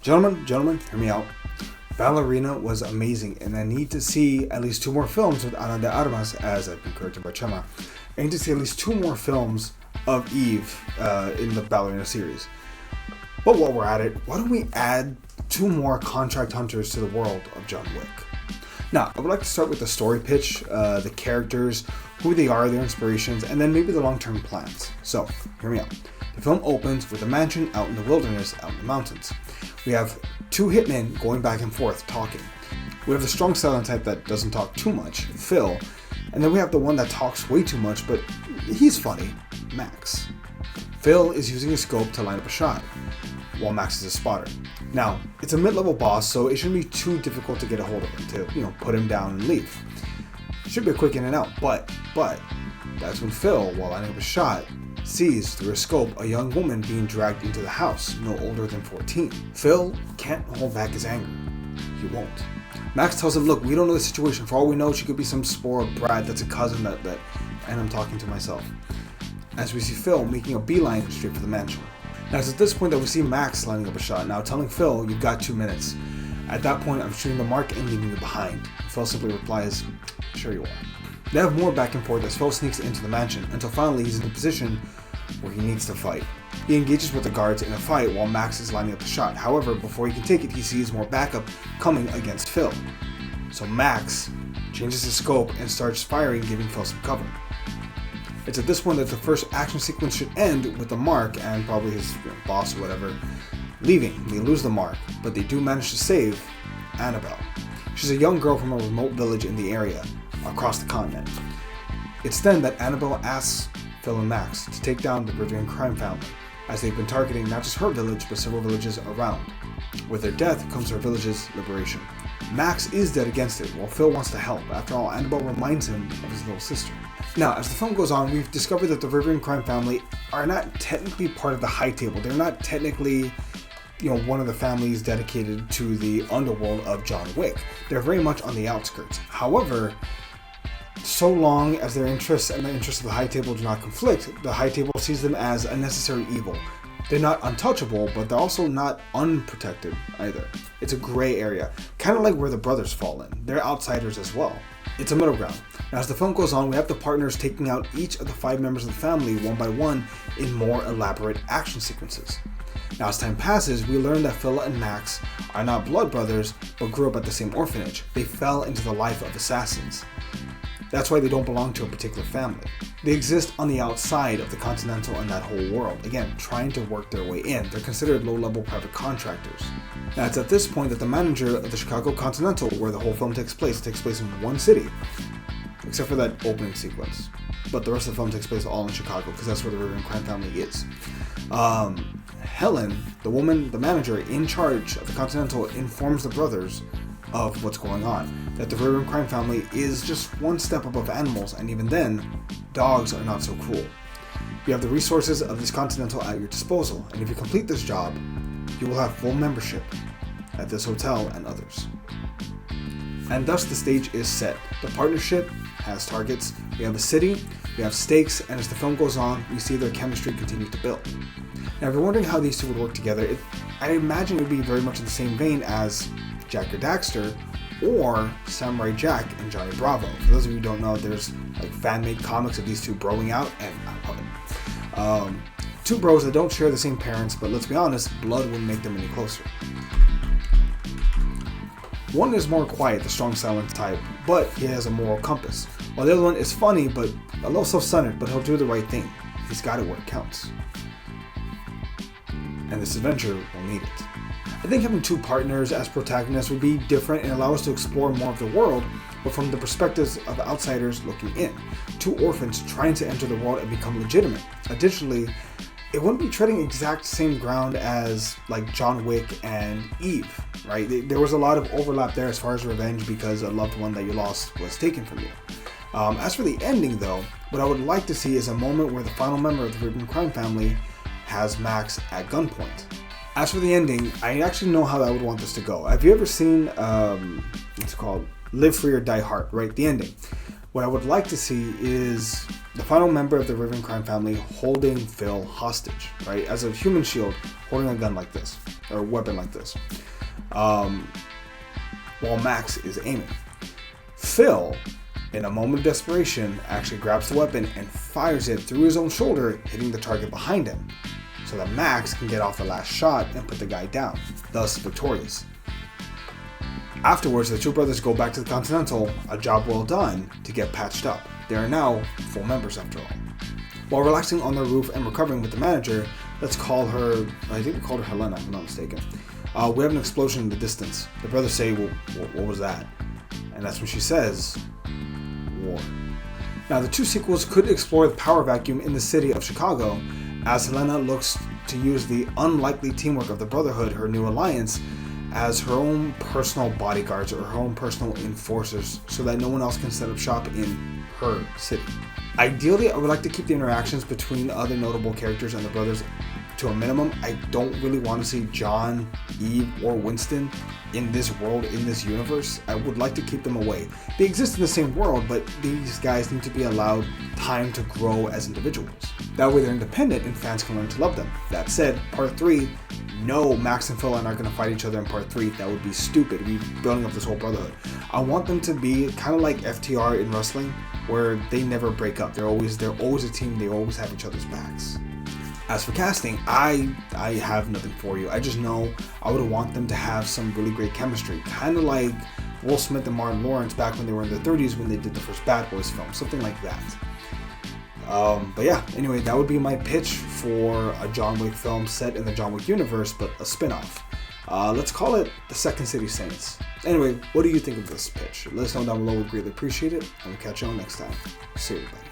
Gentlemen, hear me out. Ballerina was amazing, and I need to see at least 2 more films with Ana de Armas, as I've been encouraged by Chema. I need to see at least 2 more films of Eve in the Ballerina series. But while we're at it, why don't we add 2 more contract hunters to the world of John Wick? Now, I would like to start with the story pitch, the characters, who they are, their inspirations, and then maybe the long-term plans. So, hear me out. The film opens with a mansion out in the wilderness, out in the mountains. We have 2 hitmen going back and forth talking. We have the strong silent type that doesn't talk too much, Phil, and then we have the one that talks way too much, but he's funny, Max. Phil is using a scope to line up a shot, while Max is a spotter. Now, it's a mid-level boss, so it shouldn't be too difficult to get a hold of him, to, put him down and leave. It should be a quick in and out, but, that's when Phil, while lining up a shot, sees through a scope a young woman being dragged into the house, no older than 14. Phil can't hold back his anger. He won't. Max tells him, look, we don't know the situation. For all we know, she could be some spoiled brat that's a cousin that and I'm talking to myself. As we see Phil making a beeline straight for the mansion. Now it's at this point that we see Max lining up a shot, now telling Phil, you've got 2 minutes. At that point, I'm shooting the mark and leaving you behind. Phil simply replies, sure you are. They have more back and forth as Phil sneaks into the mansion, until finally he's in a position where he needs to fight. He engages with the guards in a fight while Max is lining up the shot. However, before he can take it, he sees more backup coming against Phil. So Max changes his scope and starts firing, giving Phil some cover. It's at this point that the first action sequence should end with the mark and probably his boss or whatever leaving. They lose the mark, but they do manage to save Annabelle. She's a young girl from a remote village in the area, across the continent. It's then that Annabelle asks Phil and Max to take down the Rivian crime family, as they've been targeting not just her village, but several villages around. With their death comes her village's liberation. Max is dead against it, while Phil wants to help. After all, Annabelle reminds him of his little sister. Now, as the film goes on, we've discovered that the Rivian crime family are not technically part of the High Table. They're not technically one of the families dedicated to the underworld of John Wick. They're very much on the outskirts. However, so long as their interests and the interests of the High Table do not conflict, the High Table sees them as a necessary evil. They're not untouchable, but they're also not unprotected either. It's a gray area, kind of like where the brothers fall in. They're outsiders as well. It's a middle ground. Now, as the film goes on, we have the partners taking out each of the 5 members of the family one by one in more elaborate action sequences. Now, as time passes, we learn that Phil and Max are not blood brothers, but grew up at the same orphanage. They fell into the life of assassins. That's why they don't belong to a particular family. They exist on the outside of the Continental and that whole world, again, trying to work their way in. They're considered low-level private contractors. Now, it's at this point that the manager of the Chicago Continental, where the whole film takes place in one city, except for that opening sequence. But the rest of the film takes place all in Chicago, because that's where the Rivian crime family is. Helen, the manager in charge of the Continental, informs the brothers of what's going on, that the Rivian crime family is just one step above animals, and even then, dogs are not so cruel. You have the resources of this Continental at your disposal, and if you complete this job, you will have full membership at this hotel and others. And thus the stage is set. The partnership has targets, we have a city, we have stakes, and as the film goes on, we see their chemistry continue to build. Now, if you're wondering how these two would work together, I imagine it would be very much in the same vein as Jack or Daxter, or Samurai Jack and Johnny Bravo. For those of you who don't know, there's fan-made comics of these two broing out, and I love it. 2 bros that don't share the same parents, but let's be honest, blood wouldn't make them any closer. One is more quiet, the strong silent type, but he has a moral compass, while the other one is funny, but a little self-centered, but he'll do the right thing. He's got it where it counts. And this adventure will need it. I think having 2 partners as protagonists would be different and allow us to explore more of the world, but from the perspectives of outsiders looking in. 2 orphans trying to enter the world and become legitimate. Additionally, it wouldn't be treading exact same ground as John Wick and Eve, right? There was a lot of overlap there as far as revenge because a loved one that you lost was taken from you. As for the ending though, what I would like to see is a moment where the final member of the Rivian crime family has Max at gunpoint. As for the ending, I actually know how I would want this to go. Have you ever seen, Live Free or Die Hard, right? The ending. What I would like to see is the final member of the Raven crime family holding Phil hostage, right? As a human shield, holding a gun like this, or a weapon like this, while Max is aiming. Phil, in a moment of desperation, actually grabs the weapon and fires it through his own shoulder, hitting the target behind him, so that Max can get off the last shot and put the guy down, thus victorious. Afterwards, the two brothers go back to the Continental, a job well done, to get patched up. They are now full members after all. While relaxing on their roof and recovering with the manager, let's call her, I think we called her Helena, if I'm not mistaken. We have an explosion in the distance. The brothers say, well, what was that? And that's when she says, war. Now, the two sequels could explore the power vacuum in the city of Chicago, as Helena looks to use the unlikely teamwork of the Brotherhood, her new alliance, as her own personal bodyguards or her own personal enforcers, so that no one else can set up shop in her city. Ideally, I would like to keep the interactions between other notable characters and the brothers to a minimum. I don't really want to see John, Eve, or Winston in this world, in this universe. I would like to keep them away. They exist in the same world, but these guys need to be allowed time to grow as individuals. That way they're independent and fans can learn to love them. That said, part 3, no, Max and Phil are not going to fight each other in part 3. That would be stupid. We'd be building up this whole brotherhood. I want them to be kind of like FTR in wrestling, where they never break up. They're always a team. They always have each other's backs. As for casting, I have nothing for you. I just know I would want them to have some really great chemistry. Kind of like Will Smith and Martin Lawrence back when they were in their 30s when they did the first Bad Boys film. Something like that. But yeah, anyway, that would be my pitch for a John Wick film set in the John Wick universe, but a spin-off. Let's call it The Second City Saints. Anyway, what do you think of this pitch? Let us know down below. We'd greatly appreciate it, and we'll catch you on next time. See you, everybody.